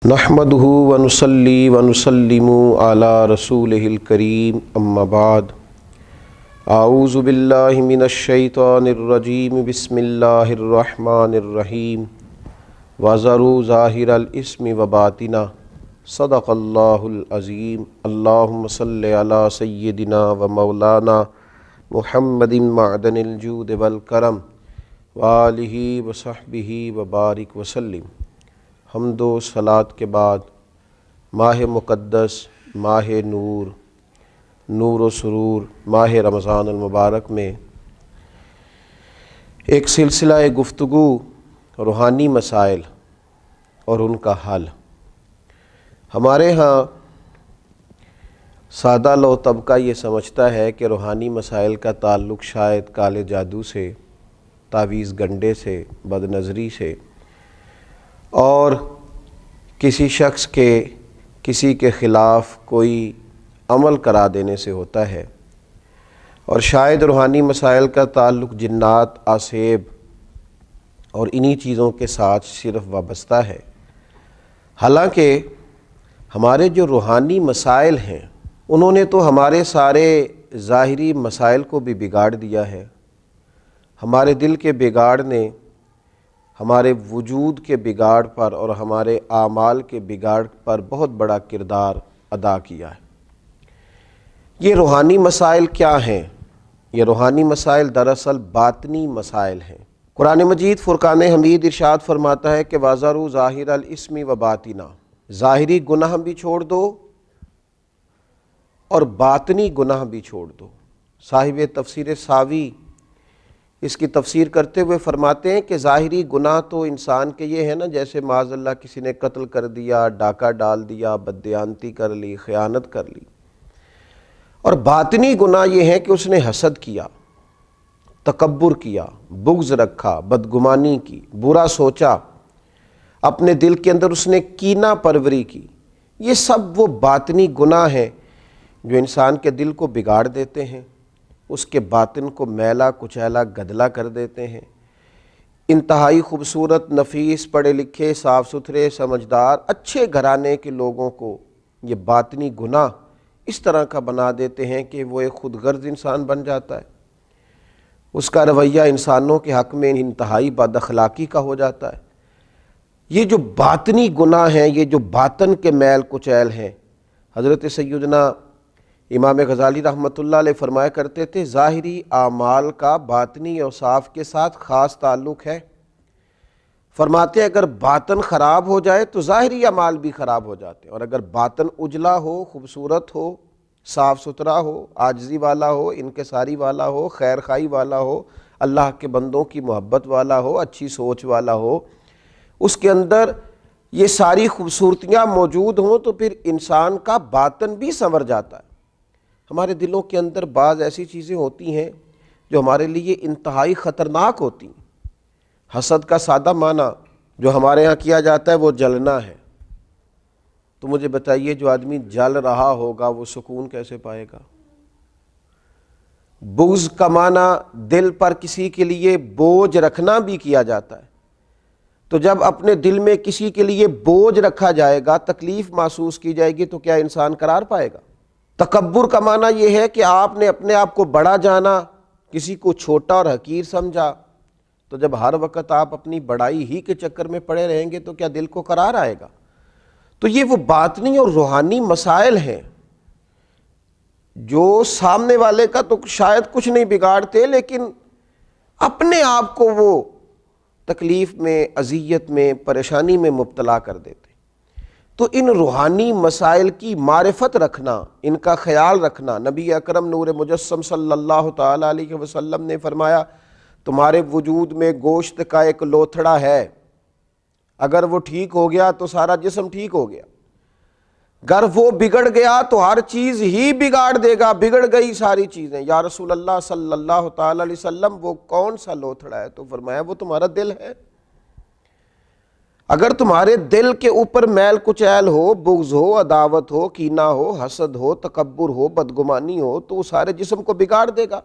نحمدہ ونصلی ونسلم علی رسولہ الکریم اما بعد اعوذ باللہ من الشیطان الرجیم بسم اللہ الرحمن الرحیم وذروا ظاہر الاسم وباطنہ صدق اللہ العظیم اللہم صلی علی سیدنا و مولانا محمد معدن الجود والکرم وآلہ وصحبہ وبارک وسلم۔ حمد و صلات کے بعد ماہ مقدس، ماہ نور، نور و سرور، ماہ رمضان المبارک میں ایک سلسلہ گفتگو روحانی مسائل اور ان کا حل۔ ہمارے ہاں سادہ لو طبقہ یہ سمجھتا ہے کہ روحانی مسائل کا تعلق شاید کالے جادو سے، تعویذ گنڈے سے، بد نظری سے اور کسی شخص کے کسی کے خلاف کوئی عمل کرا دینے سے ہوتا ہے، اور شاید روحانی مسائل کا تعلق جنات، آسیب اور انہی چیزوں کے ساتھ صرف وابستہ ہے۔ حالانکہ ہمارے جو روحانی مسائل ہیں انہوں نے تو ہمارے سارے ظاہری مسائل کو بھی بگاڑ دیا ہے۔ ہمارے دل کے بگاڑ نے ہمارے وجود کے بگاڑ پر اور ہمارے اعمال کے بگاڑ پر بہت بڑا کردار ادا کیا ہے۔ یہ روحانی مسائل کیا ہیں؟ یہ روحانی مسائل دراصل باطنی مسائل ہیں۔ قرآن مجید فرقان حمید ارشاد فرماتا ہے کہ وَذَرُوا ظَاهِرَ الْإِثْمِ وَبَاطِنَهُ، ظاہری گناہ بھی چھوڑ دو اور باطنی گناہ بھی چھوڑ دو۔ صاحب تفسیر ساوی اس کی تفسیر کرتے ہوئے فرماتے ہیں کہ ظاہری گناہ تو انسان کے یہ ہے نا، جیسے معاذ اللہ کسی نے قتل کر دیا، ڈاکہ ڈال دیا، بددیانتی کر لی، خیانت کر لی۔ اور باطنی گناہ یہ ہے کہ اس نے حسد کیا، تکبر کیا، بغض رکھا، بدگمانی کی، برا سوچا، اپنے دل کے اندر اس نے کینہ پروری کی۔ یہ سب وہ باطنی گناہ ہیں جو انسان کے دل کو بگاڑ دیتے ہیں، اس کے باطن کو میلا کچیلا گدلا کر دیتے ہیں۔ انتہائی خوبصورت، نفیس، پڑھے لکھے، صاف ستھرے، سمجھدار، اچھے گھرانے کے لوگوں کو یہ باطنی گناہ اس طرح کا بنا دیتے ہیں کہ وہ ایک خود غرض انسان بن جاتا ہے۔ اس کا رویہ انسانوں کے حق میں انتہائی بد اخلاقی کا ہو جاتا ہے۔ یہ جو باطنی گناہ ہیں، یہ جو باطن کے میل کچیل ہیں، حضرت سیدنا امام غزالی رحمۃ اللہ علیہ فرمایا کرتے تھے ظاہری اعمال کا باطنی اوصاف کے ساتھ خاص تعلق ہے۔ فرماتے ہیں اگر باطن خراب ہو جائے تو ظاہری اعمال بھی خراب ہو جاتے ہیں، اور اگر باطن اجلا ہو، خوبصورت ہو، صاف ستھرا ہو، عاجزی والا ہو، انکساری والا ہو، خیر خواہی والا ہو، اللہ کے بندوں کی محبت والا ہو، اچھی سوچ والا ہو، اس کے اندر یہ ساری خوبصورتیاں موجود ہوں تو پھر انسان کا باطن بھی سنور جاتا ہے۔ ہمارے دلوں کے اندر بعض ایسی چیزیں ہوتی ہیں جو ہمارے لیے انتہائی خطرناک ہوتی ہیں۔ حسد کا سادہ معنی جو ہمارے ہاں کیا جاتا ہے وہ جلنا ہے۔ تو مجھے بتائیے جو آدمی جل رہا ہوگا وہ سکون کیسے پائے گا؟ بغض کا معنی دل پر کسی کے لیے بوجھ رکھنا بھی کیا جاتا ہے۔ تو جب اپنے دل میں کسی کے لیے بوجھ رکھا جائے گا، تکلیف محسوس کی جائے گی، تو کیا انسان قرار پائے گا؟ تکبر کا معنی یہ ہے کہ آپ نے اپنے آپ کو بڑا جانا، کسی کو چھوٹا اور حقیر سمجھا، تو جب ہر وقت آپ اپنی بڑائی ہی کے چکر میں پڑے رہیں گے تو کیا دل کو قرار آئے گا؟ تو یہ وہ باطنی اور روحانی مسائل ہیں جو سامنے والے کا تو شاید کچھ نہیں بگاڑتے، لیکن اپنے آپ کو وہ تکلیف میں، اذیت میں، پریشانی میں مبتلا کر دیتے۔ تو ان روحانی مسائل کی معرفت رکھنا، ان کا خیال رکھنا، نبی اکرم نور مجسم صلی اللہ تعالیٰ علیہ وسلم نے فرمایا تمہارے وجود میں گوشت کا ایک لوتھڑا ہے، اگر وہ ٹھیک ہو گیا تو سارا جسم ٹھیک ہو گیا، اگر وہ بگڑ گیا تو ہر چیز ہی بگاڑ دے گا، بگڑ گئی ساری چیزیں۔ یا رسول اللہ صلی اللہ تعالیٰ علیہ وسلم وہ کون سا لوتھڑا ہے؟ تو فرمایا وہ تمہارا دل ہے۔ اگر تمہارے دل کے اوپر میل کچیل ہو، بغض ہو، عداوت ہو، کینہ ہو، حسد ہو، تکبر ہو، بدگمانی ہو، تو وہ سارے جسم کو بگاڑ دے گا،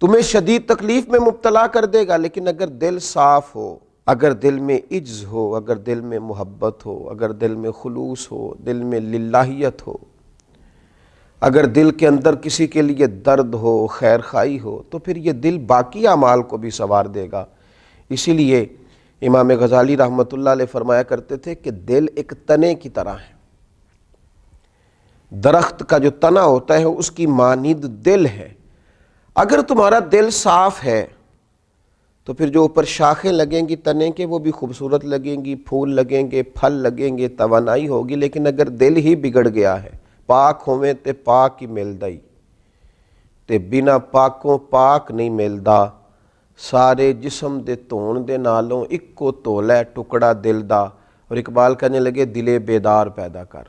تمہیں شدید تکلیف میں مبتلا کر دے گا۔ لیکن اگر دل صاف ہو، اگر دل میں عجز ہو، اگر دل میں محبت ہو، اگر دل میں خلوص ہو، دل میں للہیت ہو، اگر دل کے اندر کسی کے لیے درد ہو، خیر خواہی ہو، تو پھر یہ دل باقی اعمال کو بھی سنوار دے گا۔ اسی لیے امام غزالی رحمۃ اللہ علیہ فرمایا کرتے تھے کہ دل ایک تنے کی طرح ہے، درخت کا جو تنا ہوتا ہے اس کی مانند دل ہے۔ اگر تمہارا دل صاف ہے تو پھر جو اوپر شاخیں لگیں گی تنے کے وہ بھی خوبصورت لگیں گی، پھول لگیں گے، پھل لگیں گے، توانائی ہوگی۔ لیکن اگر دل ہی بگڑ گیا ہے، پاک ہوئے تے پاک ہی ملدا ہی تے بنا پاکوں پاک نہیں ملدا، سارے جسم دے دھون دے نالوں اکو تولا ہے ٹکڑا دل دا۔ اور اقبال کہنے لگے دل بیدار پیدا کر،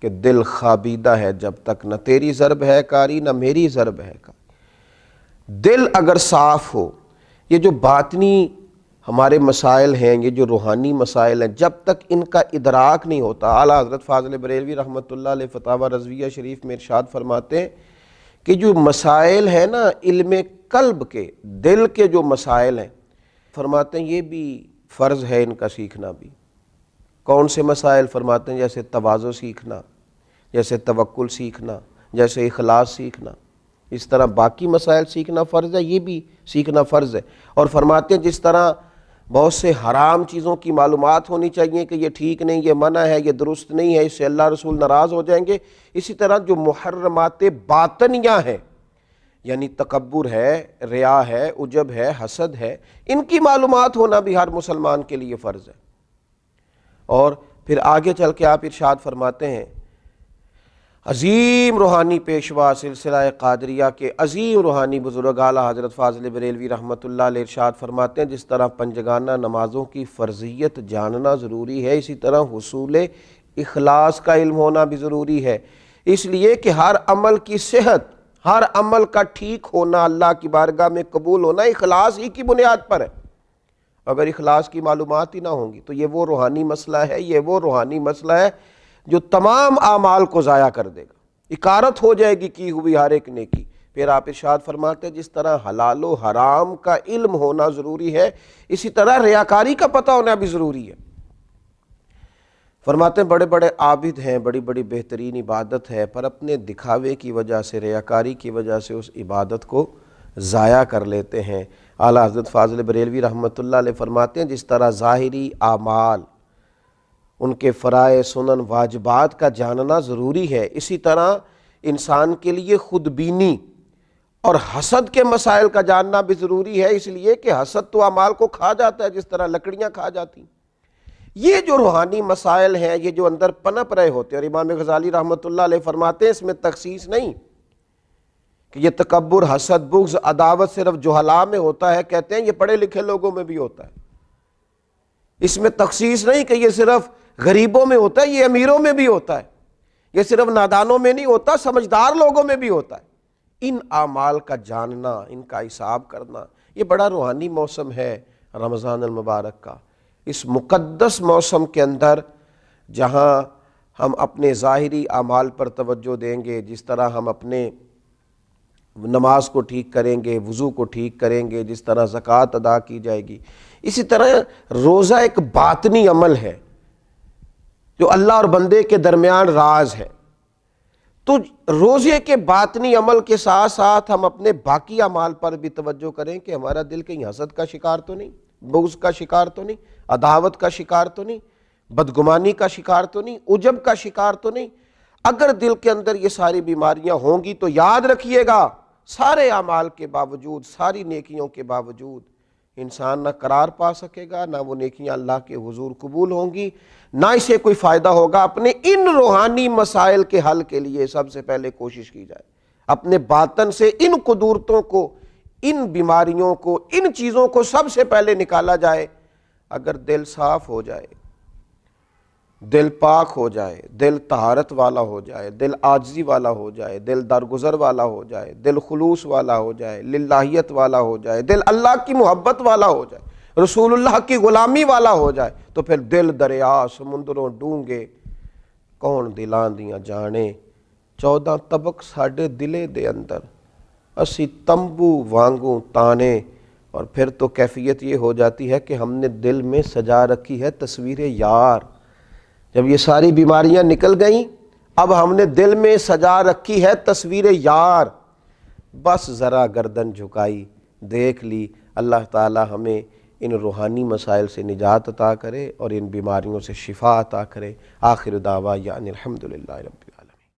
کہ دل خوابیدہ ہے جب تک، نہ تیری ضرب ہے کاری نہ میری ضرب ہے کاری۔ دل اگر صاف ہو، یہ جو باطنی ہمارے مسائل ہیں، یہ جو روحانی مسائل ہیں، جب تک ان کا ادراک نہیں ہوتا، اعلیٰ حضرت فاضل بریلوی رحمۃ اللہ علیہ فتاوی رضویہ شریف میں ارشاد فرماتے ہیں کہ جو مسائل ہیں نا علم قلب کے، دل کے جو مسائل ہیں، فرماتے ہیں یہ بھی فرض ہے ان کا سیکھنا بھی۔ کون سے مسائل؟ فرماتے ہیں جیسے تواضع سیکھنا، جیسے توکل سیکھنا، جیسے اخلاص سیکھنا، اس طرح باقی مسائل سیکھنا فرض ہے، یہ بھی سیکھنا فرض ہے۔ اور فرماتے ہیں جس طرح بہت سے حرام چیزوں کی معلومات ہونی چاہیے کہ یہ ٹھیک نہیں، یہ منع ہے، یہ درست نہیں ہے، اس سے اللہ رسول ناراض ہو جائیں گے، اسی طرح جو محرمات باطنیہ ہیں، یعنی تکبر ہے، ریا ہے، عجب ہے، حسد ہے، ان کی معلومات ہونا بھی ہر مسلمان کے لیے فرض ہے۔ اور پھر آگے چل کے آپ ارشاد فرماتے ہیں عظیم روحانی پیشوا سلسلہ قادریہ کے عظیم روحانی بزرگ اعلیٰ حضرت فاضل بریلوی رحمۃ اللہ علیہ ارشاد فرماتے ہیں جس طرح پنجگانہ نمازوں کی فرضیت جاننا ضروری ہے، اسی طرح حصول اخلاص کا علم ہونا بھی ضروری ہے، اس لیے کہ ہر عمل کی صحت، ہر عمل کا ٹھیک ہونا، اللہ کی بارگاہ میں قبول ہونا اخلاص ہی کی بنیاد پر ہے۔ اگر اخلاص کی معلومات ہی نہ ہوں گی تو یہ وہ روحانی مسئلہ ہے، یہ وہ روحانی مسئلہ ہے جو تمام اعمال کو ضائع کر دے گا، اکارت ہو جائے گی کی ہوئی ہر ایک نیکی۔ پھر آپ ارشاد فرماتے ہیں جس طرح حلال و حرام کا علم ہونا ضروری ہے، اسی طرح ریاکاری کا پتہ ہونا بھی ضروری ہے۔ فرماتے ہیں بڑے بڑے عابد ہیں، بڑی بڑی بہترین عبادت ہے، پر اپنے دکھاوے کی وجہ سے، ریاکاری کی وجہ سے اس عبادت کو ضائع کر لیتے ہیں۔ اعلیٰ حضرت فاضل بریلوی رحمۃ اللہ علیہ فرماتے ہیں جس طرح ظاہری اعمال، ان کے فرائض، سنن، واجبات کا جاننا ضروری ہے، اسی طرح انسان کے لیے خود بینی اور حسد کے مسائل کا جاننا بھی ضروری ہے، اس لیے کہ حسد تو اعمال کو کھا جاتا ہے جس طرح لکڑیاں کھا جاتی ہیں۔ یہ جو روحانی مسائل ہیں، یہ جو اندر پنپ رہے ہوتے ہیں، اور امام غزالی رحمۃ اللہ علیہ فرماتے ہیں اس میں تخصیص نہیں کہ یہ تکبر، حسد، بغض، عداوت صرف جہلاء میں ہوتا ہے، کہتے ہیں یہ پڑھے لکھے لوگوں میں بھی ہوتا ہے۔ اس میں تخصیص نہیں کہ یہ صرف غریبوں میں ہوتا ہے، یہ امیروں میں بھی ہوتا ہے، یہ صرف نادانوں میں نہیں ہوتا، سمجھدار لوگوں میں بھی ہوتا ہے۔ ان اعمال کا جاننا، ان کا حساب کرنا، یہ بڑا روحانی موسم ہے رمضان المبارک کا۔ اس مقدس موسم کے اندر جہاں ہم اپنے ظاہری اعمال پر توجہ دیں گے، جس طرح ہم اپنے نماز کو ٹھیک کریں گے، وضو کو ٹھیک کریں گے، جس طرح زکوٰۃ ادا کی جائے گی، اسی طرح روزہ ایک باطنی عمل ہے جو اللہ اور بندے کے درمیان راز ہے۔ تو روزے کے باطنی عمل کے ساتھ ساتھ ہم اپنے باقی اعمال پر بھی توجہ کریں کہ ہمارا دل کہیں حسد کا شکار تو نہیں، بغض کا شکار تو نہیں، عداوت کا شکار تو نہیں، بدگمانی کا شکار تو نہیں، عجب کا شکار تو نہیں۔ اگر دل کے اندر یہ ساری بیماریاں ہوں گی تو یاد رکھیے گا سارے اعمال کے باوجود، ساری نیکیوں کے باوجود انسان نہ قرار پا سکے گا، نہ وہ نیکیاں اللہ کے حضور قبول ہوں گی، نہ اسے کوئی فائدہ ہوگا۔ اپنے ان روحانی مسائل کے حل کے لیے سب سے پہلے کوشش کی جائے، اپنے باطن سے ان قدورتوں کو، ان بیماریوں کو، ان چیزوں کو سب سے پہلے نکالا جائے۔ اگر دل صاف ہو جائے، دل پاک ہو جائے، دل طہارت والا ہو جائے، دل عاجزی والا ہو جائے، دل درگزر والا ہو جائے، دل خلوص والا ہو جائے، للہیت والا ہو جائے، دل اللہ کی محبت والا ہو جائے، رسول اللہ کی غلامی والا ہو جائے، تو پھر دل دریا سمندروں ڈونگے کون دلاں دیاں جانے، 14 طبق ساڈے دلے دے اندر، اسی تمبو وانگوں تانے، اور پھر تو کیفیت یہ ہو جاتی ہے کہ ہم نے دل میں سجا رکھی ہے تصویر یار. جب یہ ساری بیماریاں نکل گئیں اب ہم نے دل میں سجا رکھی ہے تصویر یار. بس ذرا گردن جھکائی دیکھ لی. اللہ تعالی ہمیں ان روحانی مسائل سے نجات عطا کرے اور ان بیماریوں سے شفا عطا کرے. آخر دعوانا الحمدللہ رب